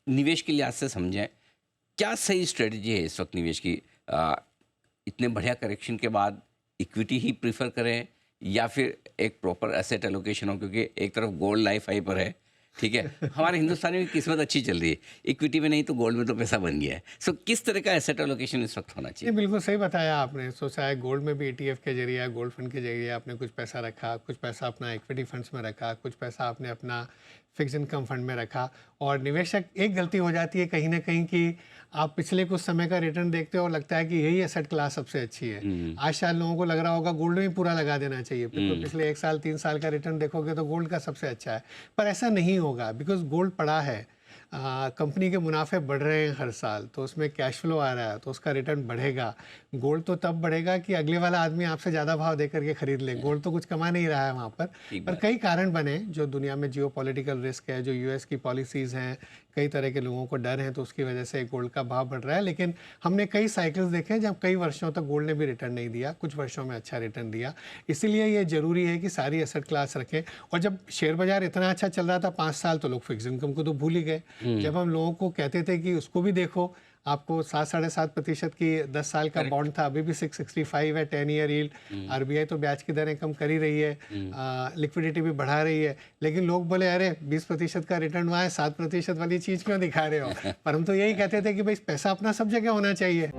निवेश के लिहाज से समझें, क्या सही स्ट्रेटजी है इस वक्त निवेश की? इतने बढ़िया करेक्शन के बाद इक्विटी ही प्रीफर करें या फिर एक प्रॉपर एसेट एलोकेशन हो, क्योंकि एक तरफ गोल्ड लाइफ हाई पर है, ठीक है, हमारे हिंदुस्तान में किस्मत अच्छी चल रही है, इक्विटी में नहीं तो गोल्ड में तो पैसा बन गया है। सो किस तरह का एसेट एलोकेशन इस वक्त होना ये चाहिए? बिल्कुल सही बताया आपने। सो चाहे गोल्ड में भी ईटीएफ के जरिए या गोल्ड फंड के जरिए आपने कुछ पैसा रखा, कुछ पैसा अपना इक्विटी फंड्स में रखा, कुछ पैसा आपने अपना फिक्स इनकम फंड में रखा। और निवेशक एक गलती हो जाती है कहीं ना कहीं कि आप पिछले कुछ समय का रिटर्न देखते हो और लगता है कि यही एसेट क्लास सबसे अच्छी है। आज शायद लोगों को लग रहा होगा गोल्ड में ही पूरा लगा देना चाहिए, तो पिछले 1 साल 3 साल का रिटर्न देखोगे तो गोल्ड का सबसे अच्छा है। पर ऐसा नहीं होगा, बिकॉज गोल्ड पड़ा है, कंपनी के मुनाफे बढ़ रहे हैं हर साल, तो उसमें कैश फ्लो आ रहा है, तो उसका रिटर्न बढ़ेगा। गोल्ड तो तब बढ़ेगा कि अगले वाला आदमी आपसे ज़्यादा भाव दे करके खरीद ले। गोल्ड तो कुछ कमा नहीं रहा है वहाँ पर। ठीक पर बात। कई कारण बने, जो दुनिया में जियो पॉलिटिकल रिस्क है, जो यूएस की पॉलिसीज़ हैं, कई तरह के लोगों को डर है, तो उसकी वजह से गोल्ड का भाव बढ़ रहा है। लेकिन हमने कई साइकिल्स देखे हैं जब कई वर्षों तक गोल्ड ने भी रिटर्न नहीं दिया, कुछ वर्षों में अच्छा रिटर्न दिया। इसीलिए ये ज़रूरी है कि सारी एसेट क्लास रखें। और जब शेयर बाजार इतना अच्छा चल रहा था 5 साल, तो लोग फिक्स इनकम को तो भूल ही गए। जब हम लोगों को कहते थे कि उसको भी देखो, आपको 7-7.5% की 10 साल का करेक्ट। बॉन्ड था, अभी भी 665 है 10 ईयर यील्ड। आरबीआई तो ब्याज की दरें कम कर ही रही है, लिक्विडिटी भी बढ़ा रही है। लेकिन लोग बोले अरे 20% का रिटर्न हुआ है, 7% वाली चीज़ क्यों दिखा रहे हो? पर हम तो यही कहते थे कि भाई पैसा अपना सब जगह होना चाहिए।